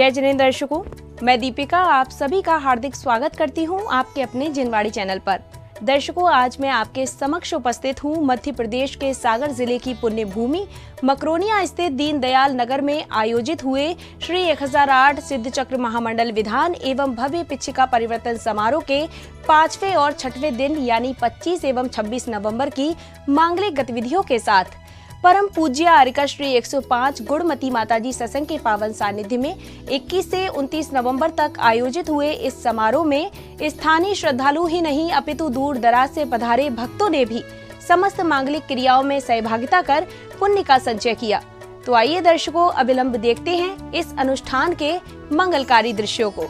जय जिनेंद्र दर्शकों, मैं दीपिका आप सभी का हार्दिक स्वागत करती हूं आपके अपने जिनवाड़ी चैनल पर। दर्शकों, आज मैं आपके समक्ष उपस्थित हूं मध्य प्रदेश के सागर जिले की पुण्य भूमि मकरोनिया स्थित दीनदयाल नगर में आयोजित हुए श्री 1008 सिद्ध चक्र महामंडल विधान एवं भव्य पिछिका परिवर्तन समारोह के 5वें और 6वें दिन यानी 25 एवं 26 नवंबर की मांगलिक गतिविधियों के साथ परम पूज्य आरिका श्री 105 गुणमती माताजी सत्संग के पावन सानिध्य में 21 से 29 नवंबर तक आयोजित हुए इस समारोह में स्थानीय श्रद्धालु ही नहीं अपितु दूर दराज से पधारे भक्तों ने भी समस्त मांगलिक क्रियाओं में सहभागिता कर पुण्य का संचय किया। तो आइए दर्शकों, अविलंब देखते हैं इस अनुष्ठान के मंगलकारी दृश्यों को।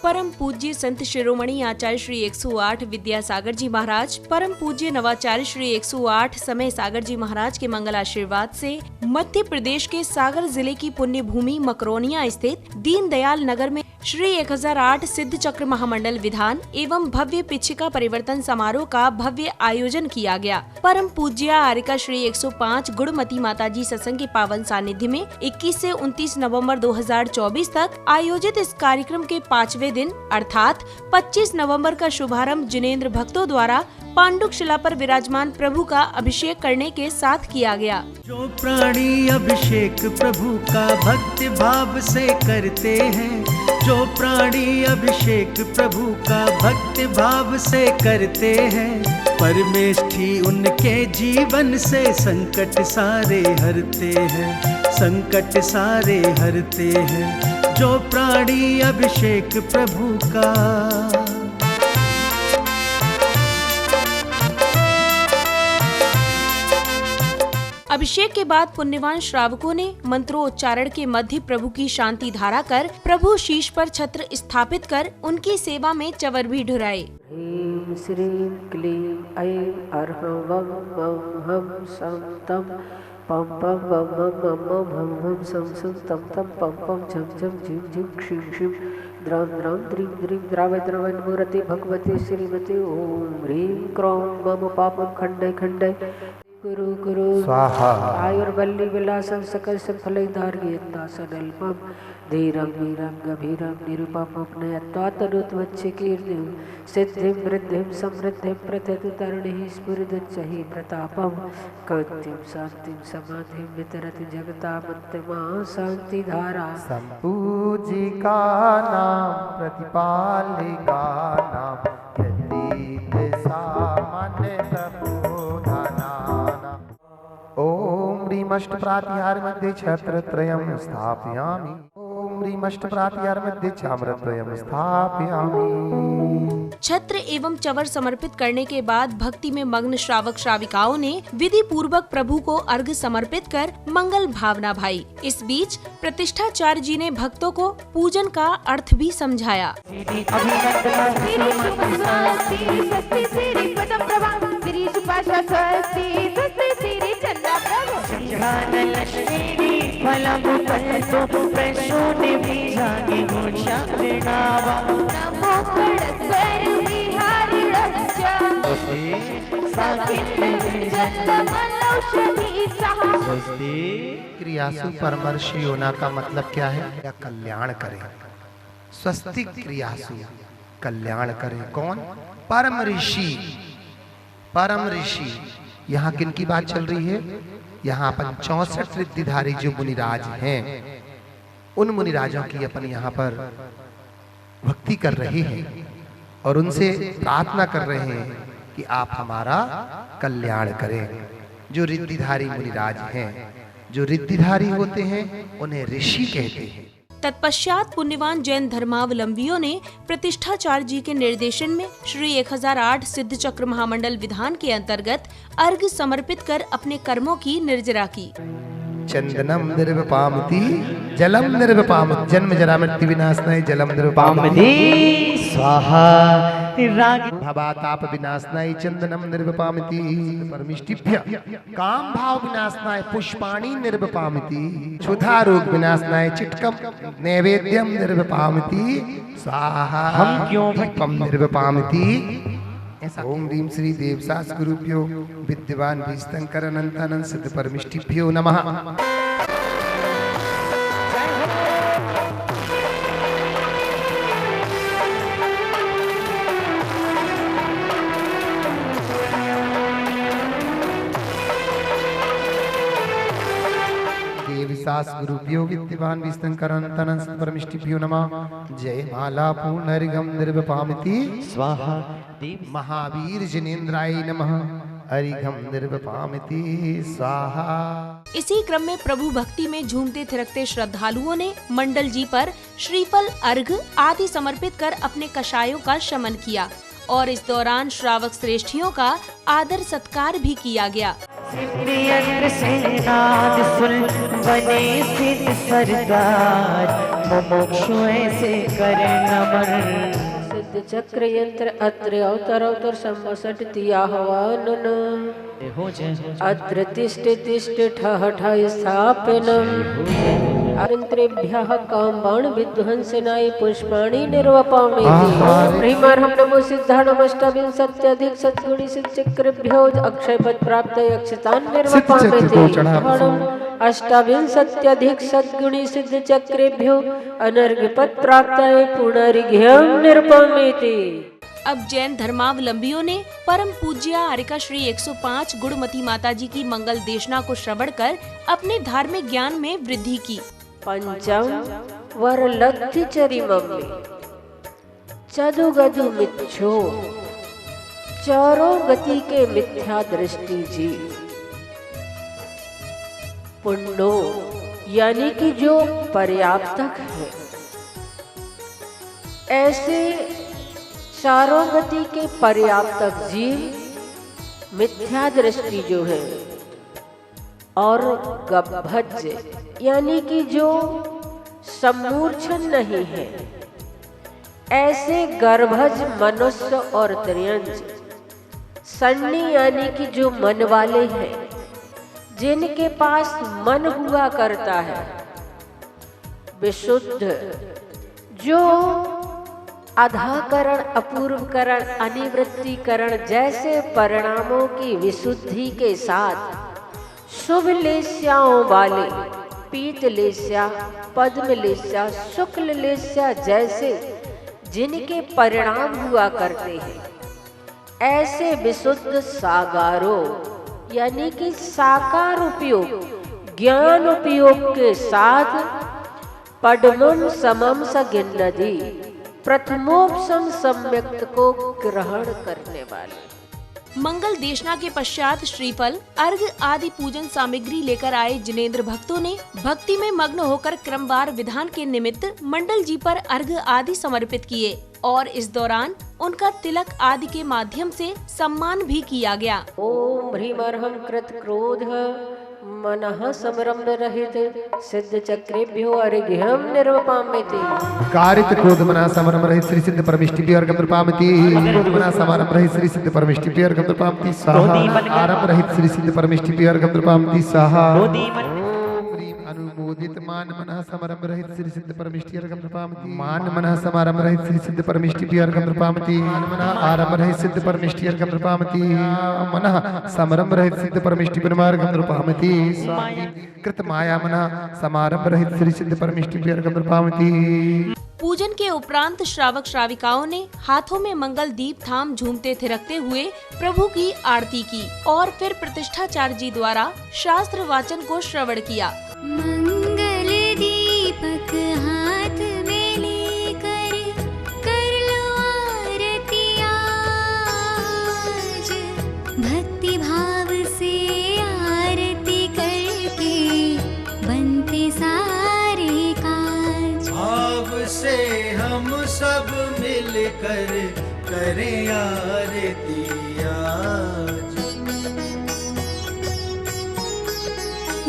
परम पूज्य संत शिरोमणि आचार्य श्री 108 विद्यासागर जी महाराज, परम पूज्य नवाचार्य श्री 108 समय सागर जी महाराज के मंगल आशीर्वाद से मध्य प्रदेश के सागर जिले की पुण्य भूमि मकरोनिया स्थित दीनदयाल नगर में श्री 1008 सिद्ध चक्र महामंडल विधान एवं भव्य पिछिका परिवर्तन समारोह का भव्य आयोजन किया गया। परम पूज्य आरिका श्री 105 गुणमती माताजी सत्संग के पावन सानिध्य में 21 से 29 नवंबर 2024 तक आयोजित इस कार्यक्रम के 5वें दिन अर्थात 25 नवंबर का शुभारंभ जिनेंद्र भक्तों द्वारा पांडुक शिला पर विराजमान प्रभु का अभिषेक करने के साथ किया गया। जो प्राणी अभिषेक प्रभु का भक्ति भाव से करते हैं, जो प्राणी अभिषेक प्रभु का भक्ति भाव से करते हैं, परमेष्ठी उनके जीवन से संकट सारे हरते हैं, संकट सारे हरते हैं। जो प्राणी अभिषेक प्रभु का। अभिषेक के बाद पुण्यवान श्रावकों ने मंत्रोच्चारण के मध्य प्रभु की शांति धारा कर प्रभु शीश पर छत्र स्थापित कर उनकी सेवा में चवर भी ढुराए। ह्रीं श्रीं क्लीं ऐं अर्हं वं वं हं सं तं पं पं वं वं वं वं भं भं सं सं तं तं पं पं झं झं झिं झिं क्षिं क्षिं द्रां द्रां द्रीं द्रीं द्रावय द्रवन् मूर्ति भगवते श्रीमते ॐ ह्रीं क्रों मम पापं खण्डय खण्डय गुरु गुरु स्वाहा। आयुर्वल्ली विलासं सकल संफलैर्धार्यन्दासनल्पं धीरं वीरं गभीरं निरुपमपनयत्वातनुत्वच्चकीर्तिं सिद्धिं वृद्धिं समृद्धिं प्रथतु तरुणिः स्फुरदुच्चैः प्रतापं कान्तिं शान्तिं समाधिं वितरति जगतामन्तिमा शान्तिधारा। सम्पूजिकानां प्रतिपालिकानां यतीत सामान्य प्रबोधनानां ॐ ह्रीमष्टप्रातिहार मध्ये छत्रत्रयं स्थापयामि। ॐ ह्रीमष्टप्रातिहार मध्ये चाम्रत्रयं स्थापयामि। छत्र एवं चवर समर्पित करने के बाद भक्ति में मग्न श्रावक श्राविकाओं ने विधि पूर्वक प्रभु को अर्घ समर्पित कर मंगल भावना भाई। इस बीच प्रतिष्ठाचार्य जी ने भक्तों को पूजन का अर्थ भी समझाया। क्रियासु परमर्षि होना का मतलब क्या है? या कल्याण करे। स्वस्ति क्रियासु कल्याण करे। कौन? परम ऋषि। परम ऋषि यहाँ किन की बात चल रही है? यहाँ अपन 64 रिद्धिधारी जो मुनिराज हैं, उन मुनिराजों की अपन यहाँ पर भक्ति कर रहे हैं और उनसे प्रार्थना कर रहे हैं कि आप हमारा कल्याण करें। जो रिद्धिधारी मुनिराज हैं, जो रिद्धिधारी होते हैं, उन्हें ऋषि कहते हैं। तत्पश्चात पुण्यवान जैन धर्मावलंबियों ने प्रतिष्ठाचार्य जी के निर्देशन में श्री 1008 सिद्ध चक्र महामंडल विधान के अंतर्गत अर्घ समर्पित कर अपने कर्मों की निर्जरा की। चंदनम निर्वपामति जलम निर्वपामति जन्म जरा मृत्यु विनाशनाय जलम निर्वपामति स्वाहा। भवाताप विनाशनाय चंदनम निर्वपामति परमिष्टिभ्य काम भाव विनाशनाय पुष्पाणि निर्वपामति क्षुधा रोग विनाशनाय चिटकम नैवेद्यम निर्वपामति स्वाहा। हम क्यों भक्तम निर्वपामति। ओम ह्रीं श्री देवसास गुरुभ्यो विद्यवान भीस्तंकर अनंतानंद सिद्ध परमिष्टिभ्यो नमः। विशास गुरुभ्यो विद्यमान विष्णुकरण परमिष्टिभ्यो नमः। जय माला पुनर्गम निर्वपामिति स्वाहा। महावीर जिनेन्द्राय नमः। हरिघम निर्वपामिति स्वाहा। इसी क्रम में प्रभु भक्ति में झूमते थिरकते श्रद्धालुओं ने मंडल जी पर श्रीफल, अर्घ आदि समर्पित कर अपने कषायों का शमन किया और इस दौरान श्रावक श्रेष्ठियों का आदर सत्कार भी किया गया। सिद्धियंत्र सेनाद सुन बने सिद्ध सरदार, मुमुक्षु ऐसे करे नमन। सिद्ध चक्र यंत्र अत्र अवतर संवसट आह्वानन, अत्र तिष्ठ तिष्ठ ठः ठः स्थापनम्। यंत्रेभ्यः कामबाण विध्वंसनाय पुष्पाणि निर्वपामि। ह्रीमर्हं नमो सिद्धाणमष्टविंशत्यधिक सद्गुणि सिद्धचक्रेभ्यो अक्षयपद प्राप्त अक्षतान् निर्वपामि। अष्टाविंशत्यधिक सद्गुणि सिद्धचक्रेभ्यो अनर्घ्यपद प्राप्त पुनर्घ्यं निर्वपामि। अब जैन धर्मावलंबियों ने परम पूज्य आर्यका श्री 105 गुणमती माता जी की मंगल देशना को श्रवण कर अपने धार्मिक ज्ञान में वृद्धि की। पंचम वरलब्धि चरिमम्मि चदुगधु मिच्छो, चारों गति के मिथ्या दृष्टि जी। पुण्यो यानी कि जो पर्याप्तक है, ऐसे चारों गति के पर्याप्तक जीव मिथ्या दृष्टि जो है, और गभज यानी कि जो सम्मूर्छन नहीं है, ऐसे गर्भज मनुष्य और त्रियंज। सन्नी यानी कि जो मन वाले हैं, जिनके पास मन हुआ करता है। विशुद्ध जो अधाकरण, अपूर्वकरण, अनिवृत्तिकरण जैसे परिणामों की विशुद्धि के साथ शुभ लेस्याओं वाले, पीत लेस्या, पद्म लेस्या, शुक्ल लेस्या जैसे जिनके परिणाम हुआ करते हैं, ऐसे विशुद्ध सागारों यानी कि साकार उपयोग, ज्ञान उपयोग के साथ पद्मम समम सगिन्नदी प्रथमोपसम सम्यक्त को ग्रहण करने वाले। मंगल देशना के पश्चात श्रीफल, अर्घ आदि पूजन सामग्री लेकर आए जिनेंद्र भक्तों ने भक्ति में मग्न होकर क्रमवार विधान के निमित्त मंडल जी पर अर्घ आदि समर्पित किए और इस दौरान उनका तिलक आदि के माध्यम से सम्मान भी किया गया। ओम ह्रीमर्हं कृत क्रोध मनः समरम्भ रहित सिद्ध चक्रेभ्यो अर्घ्यं निर्वपाम्यति। कारित क्रोध मना समरम रहित श्री सिद्ध परमिष्टिभ्यो अर्घ्यं निर्वपाम्यति। क्रोध मना समरम रहित श्री सिद्ध परमिष्टिभ्यो अर्घ्यं निर्वपाम्यति स्वाहा। आरंभ रहित श्री सिद्ध परमिष्टिभ्यो अर्घ्यं निर्वपाम्यति स्वाहा। अनुमोदित मान मनः समरम रहित श्री सिद्ध परमिष्टि अर्घ्यं निर्वपाम्यति। मान मनः समरम रहित श्री सिद्ध परमिष्टिभ्यो अर्घ्यं निर्वपाम्यति। मान मनः आरंभ रहित सिद्ध परमिष्टि अर्घ्यं निर्वपाम्यति। मनः समरम रहित सिद्ध परमिष्टिभ्यो अर्घ्यं निर्वपाम्यति। कृत माया मनः समारंभ रहित श्री सिद्ध परमिष्टिभ्यो अर्घ्यं निर्वपाम्यति। पूजन के उपरांत श्रावक श्राविकाओं ने हाथों में मंगल दीप थाम झूमते थिरकते हुए प्रभु की आरती की और फिर प्रतिष्ठाचार्य जी द्वारा शास्त्र वाचन को श्रवण किया। मंगल दीपक हाथ में लेकर कर लो आरती आज, भक्ति भाव से आरती करके बनते सारे काज। भाव से हम सब मिलकर करें आरती आज।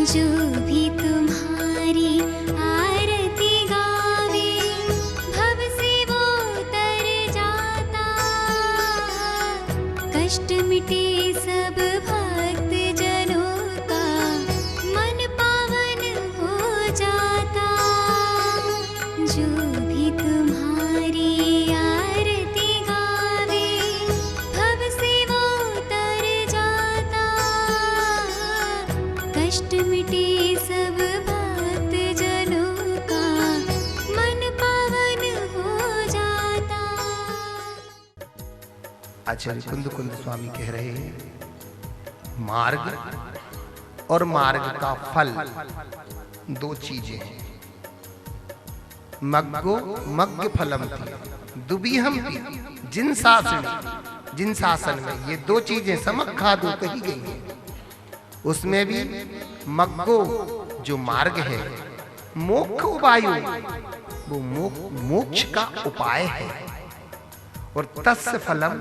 जो भी तुम्हारी आरती गावे, भव से वो तर जाता, कष्ट मिटे सब भक्त जनों का, मन पावन हो जाता। जो भी तुम्हारी आरती गावे, भव से वो तर जाता, कष्ट मिटे सब भक्त जनों का, मन पावन हो जाता। आचार्य कुंद कुंद स्वामी कह रहे हैं, मार्ग और मार्ग का फल दो चीजें हैं, मग्गो मग्ग फलम दुबीहम जिन शासन में ये दो चीजें समखादु कही गई हैं। उसमें भी मग्गो जो मार्ग है, मोक्ष उपायो वो मोक्ष का उपाय है, और तस्य फलम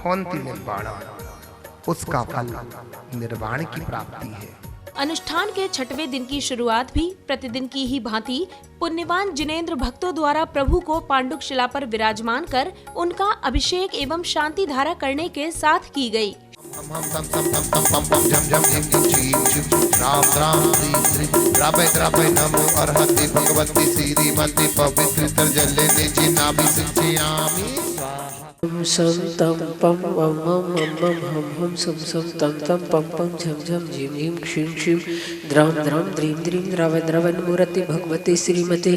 होन्ति निर्वाण, उसका फल निर्वाण की प्राप्ति है। अनुष्ठान के 6वें दिन की शुरुआत भी प्रतिदिन की ही भांति पुण्यवान जिनेंद्र भक्तों द्वारा प्रभु को पांडुक शिला पर विराजमान कर उनका अभिषेक एवं शांति धारा करने के साथ की गई। नमो अर्हते भगवती श्रीमती पवित्र जले निजी नाभि सिंचयामि। सम तम पम मम मम मम हम हम सम सम तम तम पम पम झम झम झिम झिम क्षीम क्षीम द्राम द्राम द्रीम द्रीम द्रव द्रवन मूर्ति भगवती श्रीमती।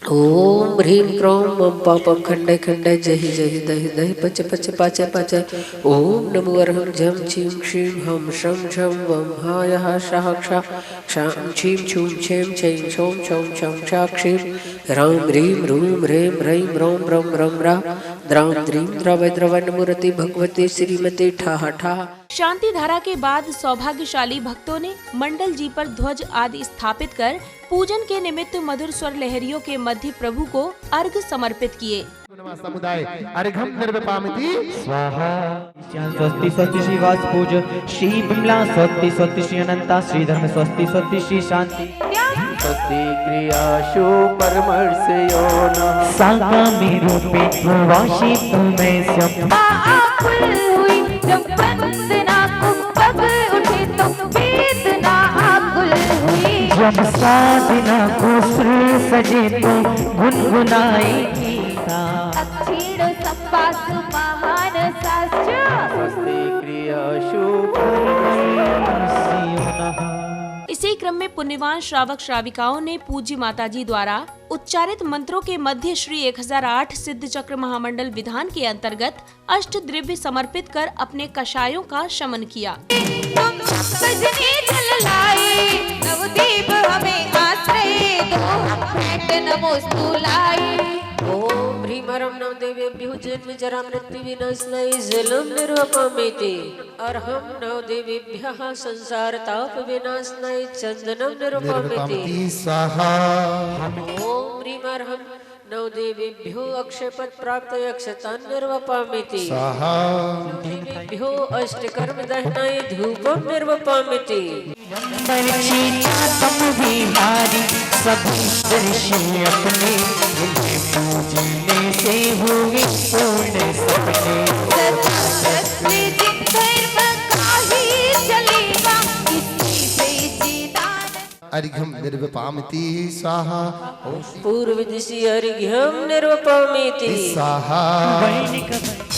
ओम ह्रीं क्रों मम पापम खंडे खंडे जहि जहि दहि दहि पच पच पाच पाच। ओम नमो अर्हं झम छीं क्षीं हम शम झम वम हाय हा शाहक्षा क्षां छीं छूं छें छैं छौं छौं छं छा क्षीं राम ह्रीं रूं ह्रें ह्रैं रों रं रं रा द्रां द्रीं द्रव द्रवन मूर्ति भगवती श्रीमती ठा ठा। शांति धारा के बाद सौभाग्यशाली भक्तों ने मंडल जी पर ध्वज आदि स्थापित कर पूजन के निमित्त मधुर स्वर लहरियों के मध्य प्रभु को अर्घ समर्पित किए। समुदाय अर्घम निर्विपामिति स्वाहा। स्वस्ति स्वस्ति श्री वास पूज श्री बिमला स्वस्ति स्वस्ति श्री अनंता श्री धर्म स्वस्ति स्वस्ति श्री शांति स्वस्ति क्रियाशु परमर्षयो नः साकामी रूपे वाशी तुम्हें स्यम आकुल हुई जब वंदना को पग उठे तो वेदना आकुल हुई। जब साधना को श्री सजे तो गुनगुनाई गीता। अक्षीण संपासु महान शास्त्र स्वस्ति क्रियाशु। इसी क्रम में पुण्यवान श्रावक श्राविकाओं ने पूज्य माताजी द्वारा उच्चारित मंत्रों के मध्य श्री 1008 सिद्ध चक्र महामंडल विधान के अंतर्गत अष्ट द्रव्य समर्पित कर अपने कषायों का शमन किया। सजने जल लाए नवदीप हमें आश्रय दो भेंट नमोस्तु लाई। ओम ह्रीं हरं नम देवेभ्यो जन्म जरा मृत्यु विनाशनाय जलम निर्वपमेति। अर्हं नव देवेभ्यः संसार ताप विनाशनाय चंदनम निर्वपमेति। स्वाहा। ओम ह्रीं हरं नव देवेभ्यो अक्षयपद प्राप्त अक्षतान् निर्वपमेति। स्वाहा। देवेभ्यो अष्टकर्म दहनाय धूपम निर्वपमेति। बिहारी सभी दर्शी अपने पूजने से हुए पूर्ण सपने। अर्घम निर्विपामिति स्वाहा। पूर्व दिशि अर्घ्यम निर्वपमेति। स्वाहा।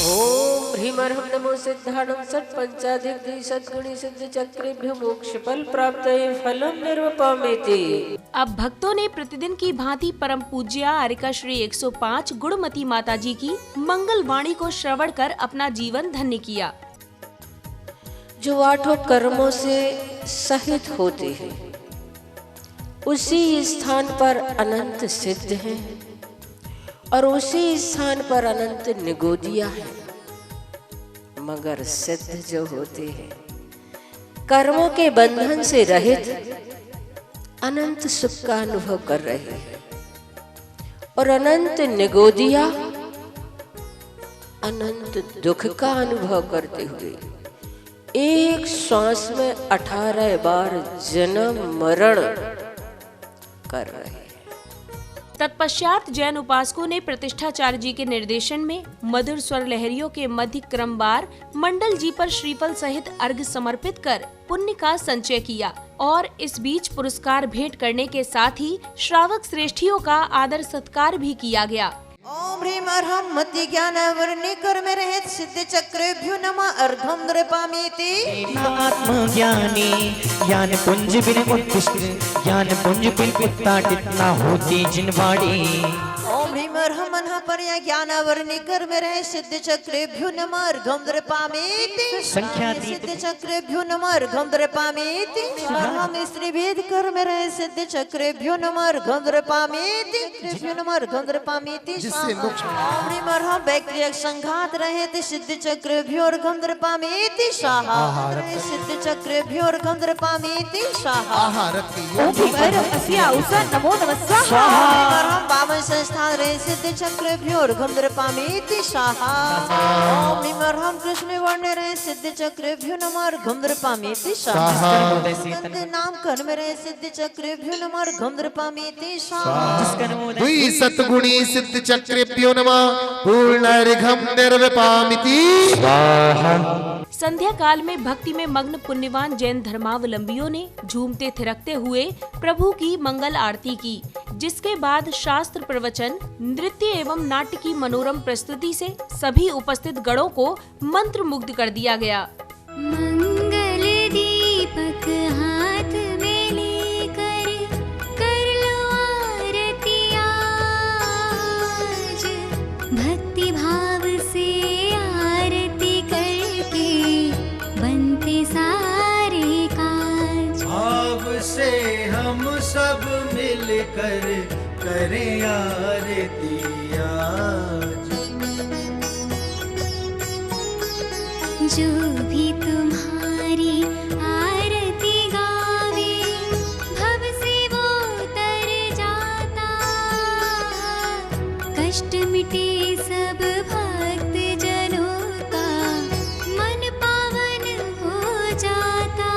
ओम ह्रीं हरं नमो सिद्धाणं षट् पंचाधिक सद्गुणी सिद्ध चक्रेभ्यो मोक्ष फल प्राप्तये फलम निर्वपमेति। अब भक्तों ने प्रतिदिन की भांति परम पूज्या आर्यका श्री 105 गुणमती माताजी की मंगल वाणी को श्रवण कर अपना जीवन धन्य किया। जो आठों कर्मों से सहित होते हैं उसी स्थान पर अनंत सिद्ध है और उसी स्थान पर अनंत निगोदिया है। मगर सिद्ध जो होते हैं कर्मों के बंधन से रहित अनंत सुख का अनुभव कर रहे हैं, और अनंत निगोदिया अनंत दुख का अनुभव करते हुए एक श्वास में 18 बार जन्म मरण कर रहे हैं। तत्पश्चात जैन उपासकों ने प्रतिष्ठाचार्य जी के निर्देशन में मधुर स्वर लहरियों के मध्य क्रमवार मंडल जी पर श्रीफल सहित अर्घ समर्पित कर पुण्य का संचय किया, और इस बीच पुरस्कार भेंट करने के साथ ही श्रावक श्रेष्ठियों का आदर सत्कार भी किया गया। ओम ह्रीं अर्हं मति ज्ञान वर्णि कर्म रहित सिद्ध चक्रेभ्यो नमः अर्घम नृपामीति। आत्मज्ञानी ज्ञान पुंज बिन उत्कृष्ट ज्ञान पुंज बिन उत्ताटित न होती जिनवाड़ी। ओम ह्रीं अर्हं मनः पर्य संख्या ज्ञान वर्णि कर्म रहे सिद्ध चक्रेभ्यो नमः अर्घं नृपामीति सिद्ध चक्रेभ्यो नमः अर्घं नृपामीति हम स्त्री भेद कर्म रहे सिद्ध चक्रेभ्यो नमः अर्घं नृपामीति कृष्ण नमः अर्घं नृपामीति जिससे मोक्ष हम बैक्रियक संघात रहे सिद्ध चक्रेभ्यो अर्घं नृपामीति स्वाहा सिद्ध चक्रेभ्यो अर्घं नृपामीति स्वाहा नमो नमः स्वाहा हम बावन संस्थान रहे सिद्ध चक्रेभ्यो अर्घं नृपामीति स्वाहा ओम निमर हम कृष्ण वर्ण रहे सिद्ध चक्रेभ्यो नमः अर्घं नृपामीति स्वाहा नाम कर्म रहे सिद्ध चक्रेभ्यो नमः अर्घं नृपामीति स्वाहा द्वि सतगुणी सिद्ध चक्रेभ्यो नमः पूर्णार्घं निर्विपामिति स्वाहा। संध्या काल में भक्ति में मग्न पुण्यवान जैन धर्मावलंबियों ने झूमते थिरकते हुए प्रभु की मंगल आरती की, जिसके बाद शास्त्र प्रवचन, नृत्य एवं नाट्य की मनोरम प्रस्तुति से सभी उपस्थित गणों को मंत्र मुग्ध कर दिया गया। मंगल दीपक हाथ में लेकर कर लो आरती आज, भक्ति भाव से आरती करके बनते सारे काज। भाव से हम सब मिलकर करें आरती आज। जो भी तुम्हारी आरती गावे भव से वो तर जाता, कष्ट मिटे सब भक्त जनों का मन पावन हो जाता।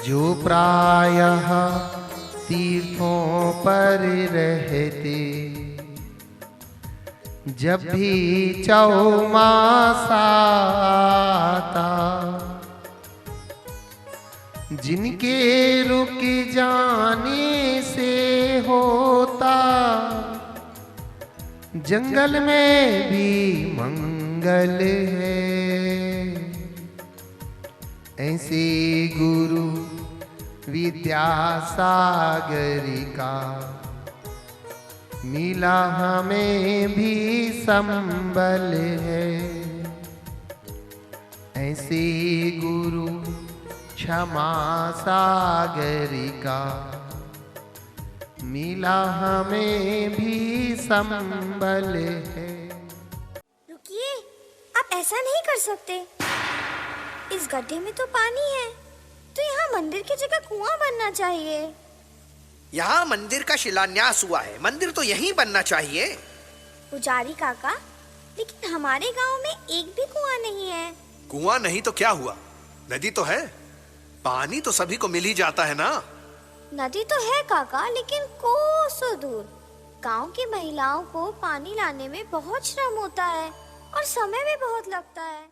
जो प्रायः तीर्थों पर रहते जब भी चौमास आता, जिनके रुक जाने से होता जंगल में भी मंगल है। ऐसे गुरु विद्यासागर का मिला हमें भी संबल है। ऐसे गुरु क्षमा सागर का मिला हमें भी संबल है। रुकिए, आप ऐसा नहीं कर सकते। इस गड्ढे में तो पानी है, तो यहाँ मंदिर की जगह कुआं बनना चाहिए। यहाँ मंदिर का शिलान्यास हुआ है, मंदिर तो यहीं बनना चाहिए। पुजारी काका, लेकिन हमारे गांव में एक भी कुआं नहीं है। कुआं नहीं तो क्या हुआ, नदी तो है, पानी तो सभी को मिल ही जाता है ना। नदी तो है काका, लेकिन कोसों दूर। गांव की महिलाओं को पानी लाने में बहुत श्रम होता है और समय भी बहुत लगता है।